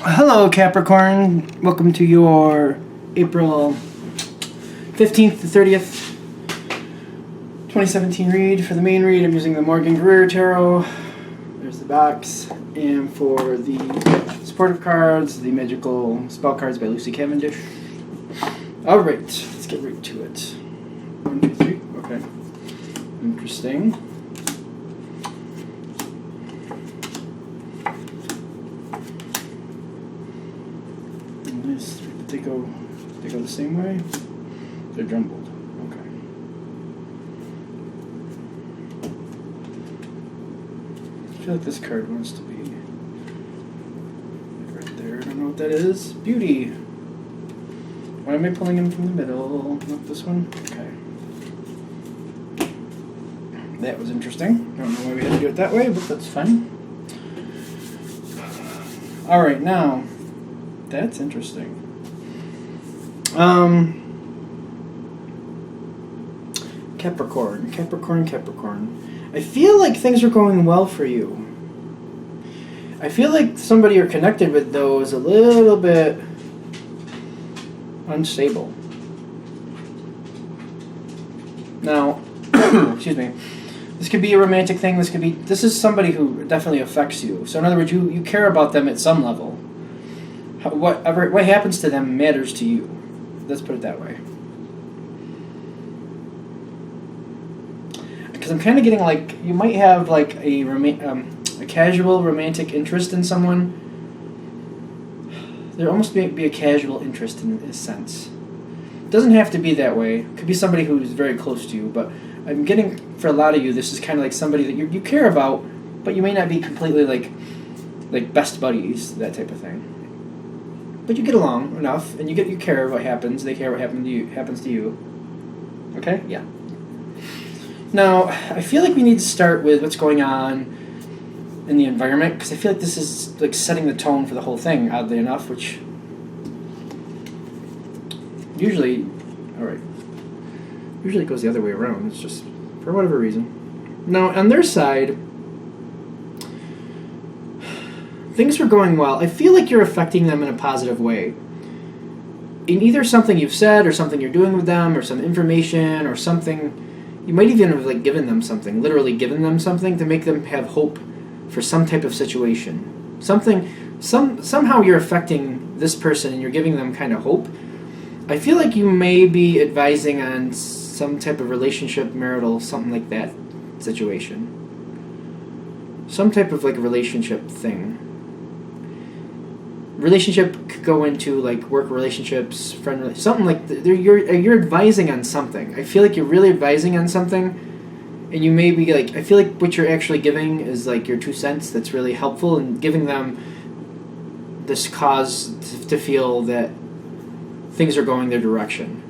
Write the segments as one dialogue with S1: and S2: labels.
S1: Hello, Capricorn. Welcome to your April 15th to 30th, 2017 read. For the main read, I'm using the Morgan Greer Tarot. There's the box. And for the supportive cards, the Magical Spell Cards by Lucy Cavendish. Alright, let's get right to it. 1, 2, 3. Okay. Interesting. They go the same way? They're jumbled. Okay. I feel like this card wants to be right there. I don't know what that is. Beauty. Why am I pulling in from the middle? Not this one? Okay. That was interesting. I don't know why we had to do it that way, but that's fine. Alright, now, that's interesting. Capricorn. I feel like things are going well for you. I feel like somebody you're connected with, though, is a little bit unstable. Now, excuse me. This could be a romantic thing. This is somebody who definitely affects you. So in other words, you care about them at some level. What happens to them matters to you. Let's put it that way. Because I'm kind of getting like you might have like a casual romantic interest in someone. There almost be a casual interest in a sense. It doesn't have to be that way. It could be somebody who's very close to you. But I'm getting for a lot of you, this is kind of like somebody that you care about, but you may not be completely like best buddies, that type of thing. But you get along enough, and you care what happens. They care what happens to you. Okay? Yeah. Now, I feel like we need to start with what's going on in the environment, because I feel like this is like setting the tone for the whole thing, oddly enough, which usually it goes the other way around. It's just for whatever reason. Now, on their side, things are going well. I feel like you're affecting them in a positive way. In either something you've said or something you're doing with them or some information or something. You might even have like given them something, literally given them something to make them have hope for some type of situation. Somehow you're affecting this person and you're giving them kind of hope. I feel like you may be advising on some type of relationship, marital, something like that situation. Some type of like relationship thing. Relationship could go into like work relationships, friend, something like you're advising on something. I feel like you're really advising on something, and you may be like, I feel like what you're actually giving is like your 2 cents. That's really helpful, and giving them this cause to feel that things are going their direction.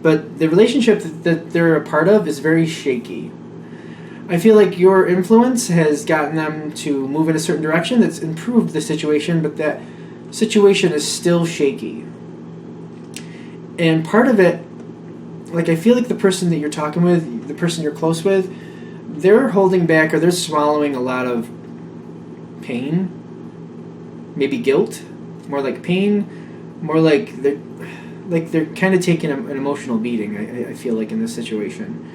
S1: But the relationship that they're a part of is very shaky. I feel like your influence has gotten them to move in a certain direction that's improved the situation, but that situation is still shaky. And part of it, like I feel like the person that you're talking with, the person you're close with, they're holding back or they're swallowing a lot of pain, maybe guilt, more like pain, more like they're kind of taking an emotional beating, I feel like, in this situation.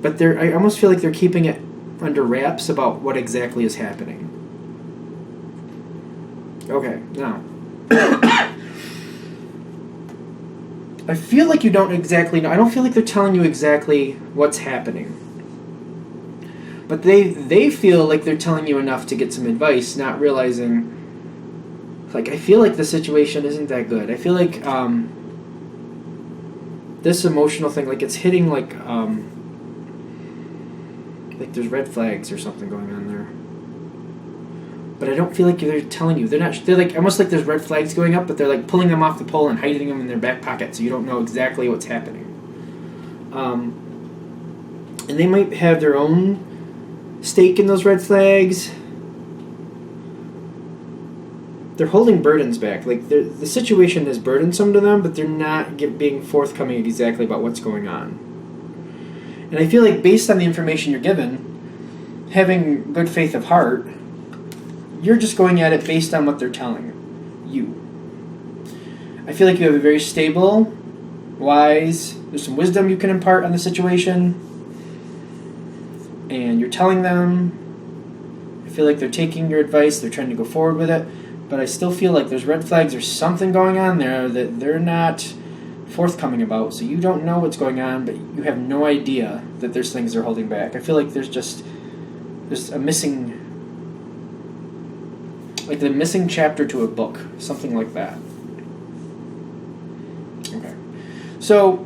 S1: But I almost feel like they're keeping it under wraps about what exactly is happening. Okay, now. I feel like you don't exactly know. I don't feel like they're telling you exactly what's happening. But they feel like they're telling you enough to get some advice, not realizing... Like, I feel like the situation isn't that good. I feel like this emotional thing, like it's hitting like there's red flags or something going on there. But I don't feel like they're telling you. They're like almost like there's red flags going up, but they're like pulling them off the pole and hiding them in their back pocket so you don't know exactly what's happening. And they might have their own stake in those red flags. They're holding burdens back. Like the situation is burdensome to them, but they're not being forthcoming exactly about what's going on. And I feel like based on the information you're given, having good faith of heart, you're just going at it based on what they're telling you. I feel like you have a very stable, wise, there's some wisdom you can impart on the situation, and you're telling them. I feel like they're taking your advice, they're trying to go forward with it, but I still feel like there's red flags, there's something going on there that they're not forthcoming about, so you don't know what's going on, but you have no idea that there's things they're holding back. I feel like there's a missing, like the missing chapter to a book, something like that. Okay. So,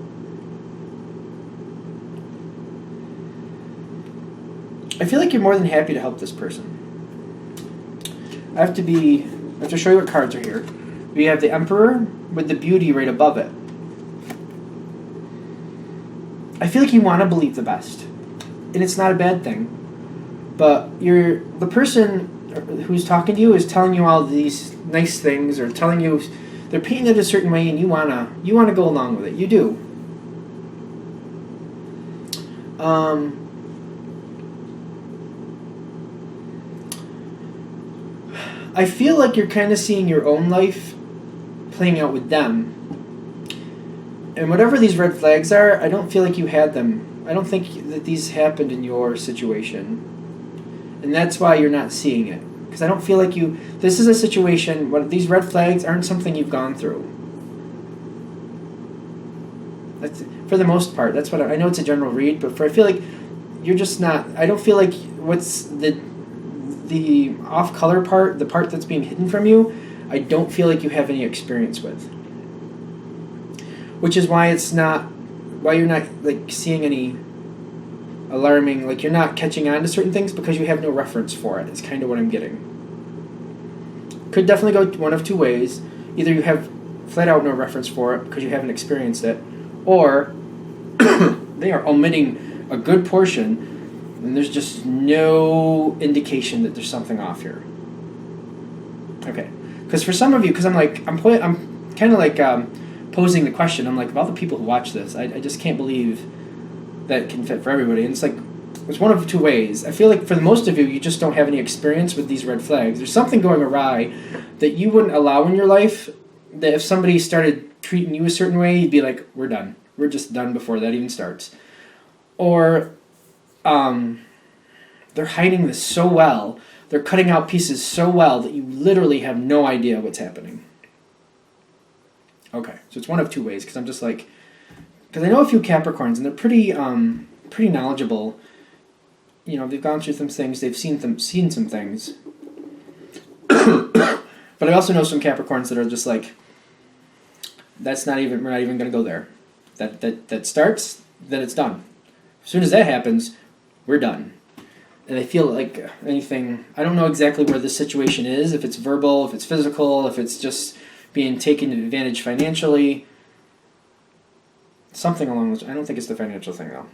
S1: I feel like you're more than happy to help this person. I have to show you what cards are here. We have the Emperor with the Beauty right above it. I feel like you want to believe the best, and it's not a bad thing. But the person who's talking to you is telling you all these nice things, or telling you they're painting it a certain way, and you wanna go along with it. You do. I feel like you're kind of seeing your own life playing out with them. And whatever these red flags are, I don't feel like you had them. I don't think that these happened in your situation. And that's why you're not seeing it. Because I don't feel like this is a situation where these red flags aren't something you've gone through. That's, for the most part, that's what I know it's a general read, but I feel like you're just not, I don't feel like what's the off-color part, the part that's being hidden from you, I don't feel like you have any experience with. Which is why you're not like seeing any alarming, like you're not catching on to certain things because you have no reference for it. It's kind of what I'm getting. Could definitely go one of two ways. Either you have flat out no reference for it because you haven't experienced it, or they are omitting a good portion and there's just no indication that there's something off here. Okay. Because for some of you, because I'm kind of like posing the question, I'm like, of all the people who watch this, I just can't believe that it can fit for everybody. And it's one of two ways. I feel like for the most of you, you just don't have any experience with these red flags. There's something going awry that you wouldn't allow in your life, that if somebody started treating you a certain way, you'd be like, we're done. We're just done before that even starts. Or they're hiding this so well, they're cutting out pieces so well that you literally have no idea what's happening. Okay, so it's one of two ways, because I'm just like, because I know a few Capricorns, and they're pretty knowledgeable. You know, they've gone through some things, they've seen some things. But I also know some Capricorns that are just like, we're not even going to go there. That starts, then it's done. As soon as that happens, we're done. And I feel like anything, I don't know exactly where this situation is, if it's verbal, if it's physical, if it's just being taken advantage financially. Something along those. I don't think it's the financial thing, though.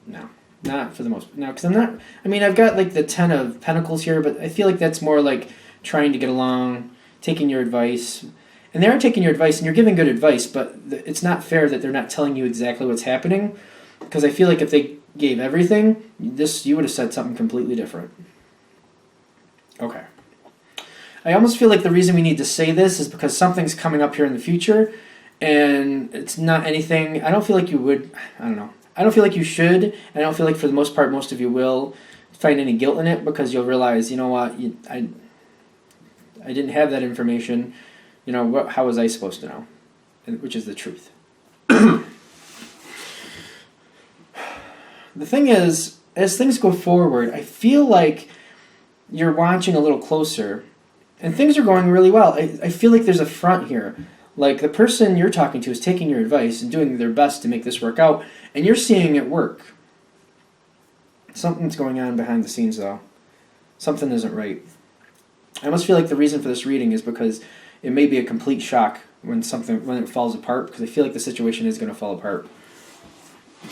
S1: No. Not for the most. No, because I've got like the 10 of Pentacles here, but I feel like that's more like trying to get along, taking your advice. And they are taking your advice, and you're giving good advice, but it's not fair that they're not telling you exactly what's happening, because I feel like if they gave everything, you would have said something completely different. Okay. I almost feel like the reason we need to say this is because something's coming up here in the future, and it's not anything. I don't feel like you would. I don't know. I don't feel like you should, and I don't feel like for the most part most of you will find any guilt in it, because you'll realize, you know what, I didn't have that information. You know, how was I supposed to know? Which is the truth. The thing is, as things go forward, I feel like you're watching a little closer, and things are going really well. I feel like there's a front here. Like, the person you're talking to is taking your advice and doing their best to make this work out, and you're seeing it work. Something's going on behind the scenes, though. Something isn't right. I almost feel like the reason for this reading is because it may be a complete shock when it falls apart, because I feel like the situation is going to fall apart.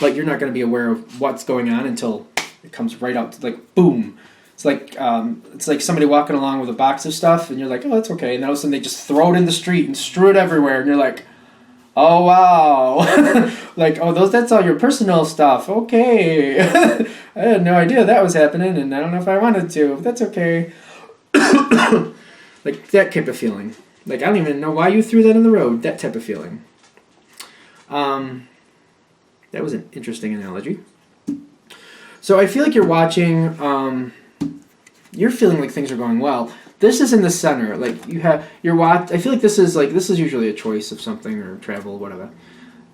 S1: But you're not going to be aware of what's going on until it comes right out, like, boom. It's like somebody walking along with a box of stuff, and you're like, oh, that's okay. And then all of a sudden they just throw it in the street and strew it everywhere, and you're like, Oh wow. Like, oh that's all your personal stuff. Okay. I had no idea that was happening and I don't know if I wanted to. But that's okay. Like that type of feeling. Like I don't even know why you threw that in the road. That type of feeling. That was an interesting analogy. So I feel like you're watching. You're feeling like things are going well. This is in the center. Like you're watch. I feel like this is usually a choice of something or travel, whatever.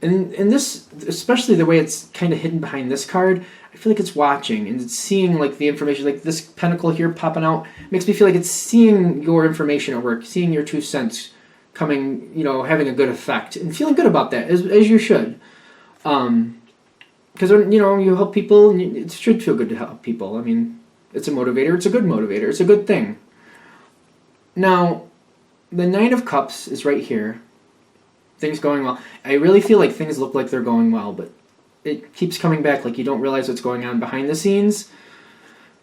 S1: And this, especially the way it's kind of hidden behind this card, I feel like it's watching and it's seeing like the information. Like this pentacle here popping out makes me feel like it's seeing your information at work, seeing your 2 cents coming, having a good effect and feeling good about that as you should. Because you help people, and it should feel good to help people. I mean, it's a motivator. It's a good motivator. It's a good thing. Now, the Nine of Cups is right here. Things going well. I really feel like things look like they're going well, but it keeps coming back like you don't realize what's going on behind the scenes.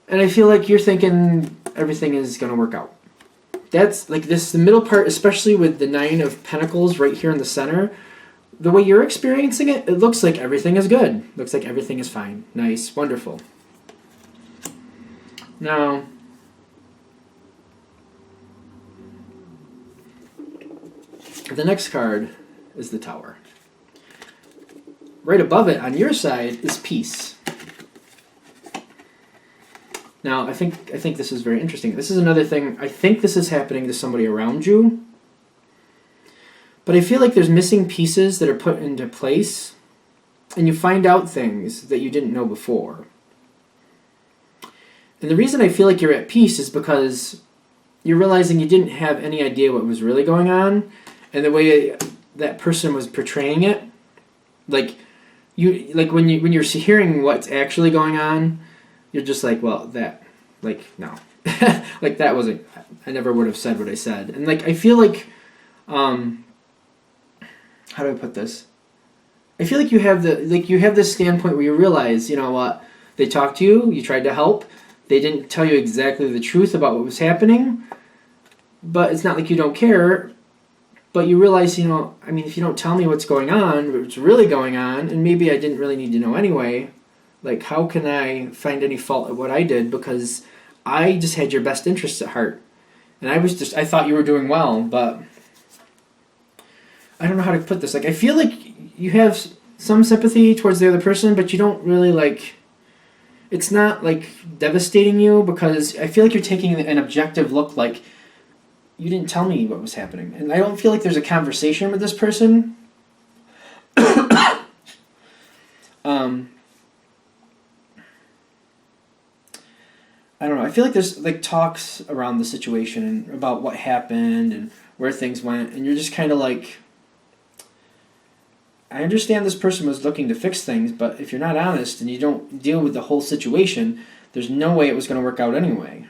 S1: And I feel like you're thinking everything is going to work out. That's like this, the middle part, especially with the Nine of Pentacles right here in the center. The way you're experiencing it, it looks like everything is good. Looks like everything is fine. Nice. Wonderful. Now, the next card is the Tower. Right above it, on your side, is Peace. Now, I think this is very interesting. This is another thing. I think this is happening to somebody around you. But I feel like there's missing pieces that are put into place, and you find out things that you didn't know before. And the reason I feel like you're at peace is because you're realizing you didn't have any idea what was really going on, and the way that person was portraying it, when you're hearing what's actually going on, you're just like, well, no, like that wasn't. I never would have said what I said, and I feel like, how do I put this? I feel like you have this standpoint where you realize, you know what, they talked to you, you tried to help, they didn't tell you exactly the truth about what was happening, but it's not like you don't care. But you realize, if you don't tell me what's going on, what's really going on, and maybe I didn't really need to know anyway, how can I find any fault at what I did? Because I just had your best interests at heart. And I thought you were doing well, but I don't know how to put this. I feel like you have some sympathy towards the other person, but you don't really, it's not, devastating you, because I feel like you're taking an objective look, you didn't tell me what was happening. And I don't feel like there's a conversation with this person. I don't know. I feel like there's talks around the situation and about what happened and where things went. And you're just kind of I understand this person was looking to fix things, but if you're not honest and you don't deal with the whole situation, there's no way it was going to work out anyway.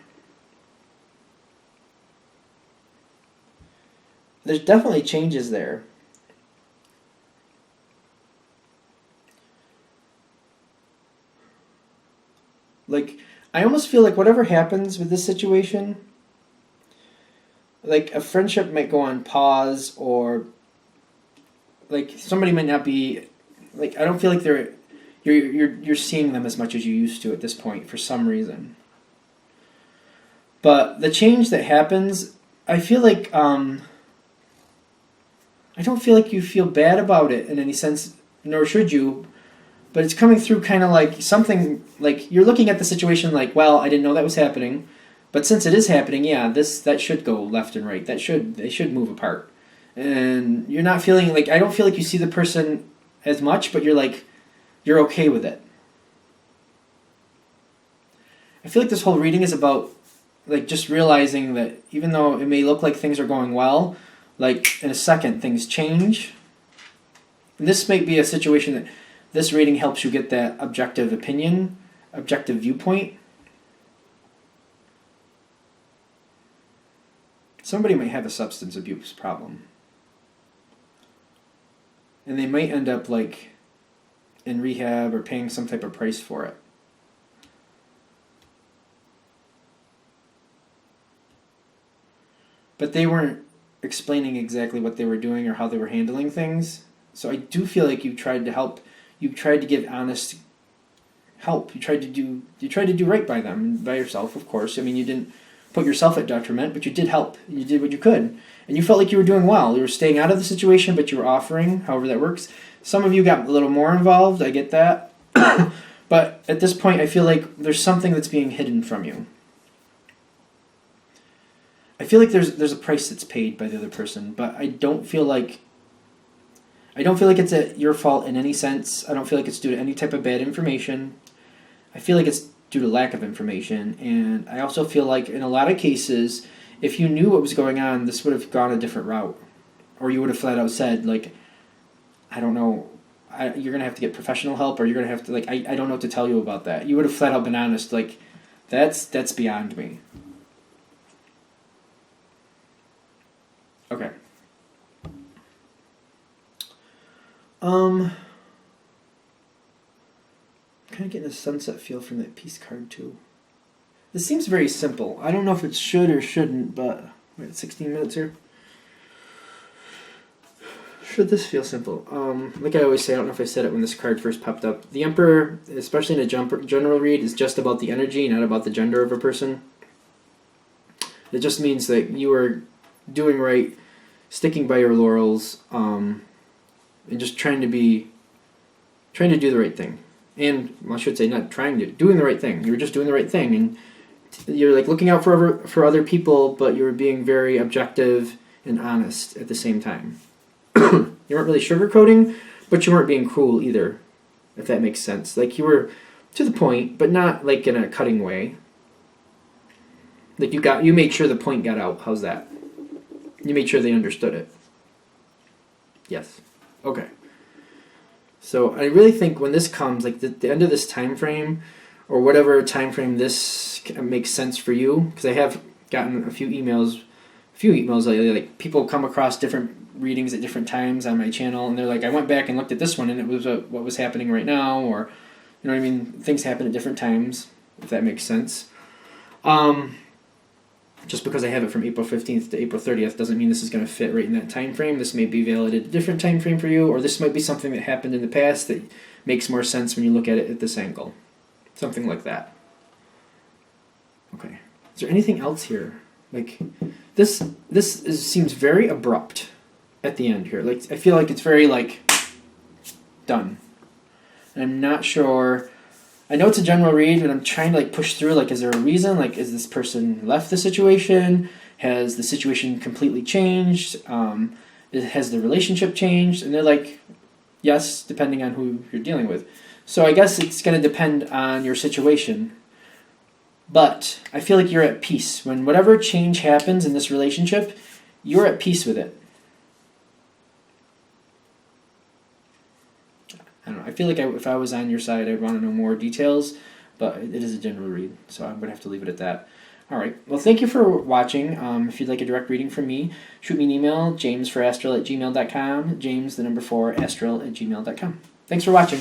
S1: There's definitely changes there. I almost feel like whatever happens with this situation, a friendship might go on pause, or somebody might not be, I don't feel like you're seeing them as much as you used to at this point for some reason. But the change that happens, I feel like, I don't feel like you feel bad about it in any sense, nor should you, but it's coming through kind of something, you're looking at the situation well, I didn't know that was happening, but since it is happening, yeah, that should go left and right. They should move apart. And you're not feeling, I don't feel like you see the person as much, but you're okay with it. I feel like this whole reading is about, just realizing that even though it may look like things are going well, in a second, things change. And this may be a situation that this reading helps you get that objective opinion, objective viewpoint. Somebody might have a substance abuse problem. And they might end up in rehab or paying some type of price for it. But they weren't explaining exactly what they were doing or how they were handling things. So I do feel like you've tried to help. You've tried to give honest help. You tried to do right by them, by yourself, of course. I mean, you didn't put yourself at detriment, but you did help. You did what you could. And you felt like you were doing well. You were staying out of the situation, but you were offering, however that works. Some of you got a little more involved. I get that. But at this point, I feel like there's something that's being hidden from you. I feel like there's a price that's paid by the other person, but I don't feel like it's at your fault in any sense. I don't feel like it's due to any type of bad information. I feel like it's due to lack of information, and I also feel like in a lot of cases, if you knew what was going on, this would have gone a different route, or you would have flat out said, like, I don't know, you're gonna have to get professional help, or you're gonna have to, like, I don't know what to tell you about that. You would have flat out been honest, like, that's beyond me. Okay. Kind of getting a sunset feel from that peace card too. This seems very simple. I don't know if it should or shouldn't, but we're at 16 minutes here. Should this feel simple? Like I always say, I don't know if I said it when this card first popped up. The Emperor, especially in a general read, is just about the energy, not about the gender of a person. It just means that you are doing right, sticking by your laurels, and just trying to do the right thing. And I should say, not trying to, doing the right thing. You're just doing the right thing, and you're like looking out for other people, but you're being very objective and honest at the same time. You weren't really sugarcoating, but you weren't being cruel either, if that makes sense. Like, you were to the point, but not like in a cutting way. Like, you made sure the point got out. How's that? You made sure they understood it. Yes. Okay. So I really think when this comes, like the end of this time frame, or whatever time frame this makes sense for you, because I have gotten a few emails lately, like people come across different readings at different times on my channel, and they're like, I went back and looked at this one, and it was what was happening right now, or, you know what I mean? Things happen at different times, if that makes sense. Just because I have it from April 15th to April 30th doesn't mean this is going to fit right in that time frame. This may be valid at a different time frame for you, or this might be something that happened in the past that makes more sense when you look at it at this angle. Something like that. Okay. Is there anything else here? Like, this seems very abrupt at the end here. Like, I feel like it's very, like, done. And I'm not sure. I know it's a general read, and I'm trying to, like, push through, like, is there a reason? Like, is this person left the situation? Has the situation completely changed? Has the relationship changed? And they're like, yes, depending on who you're dealing with. So I guess it's going to depend on your situation. But I feel like you're at peace. When whatever change happens in this relationship, you're at peace with it. I don't know. I feel like if I was on your side, I'd want to know more details, but it is a general read, so I'm going to have to leave it at that. All right. Well, thank you for watching. If you'd like a direct reading from me, shoot me an email, jamesforastral@gmail.com, james4astral@gmail.com. Thanks for watching.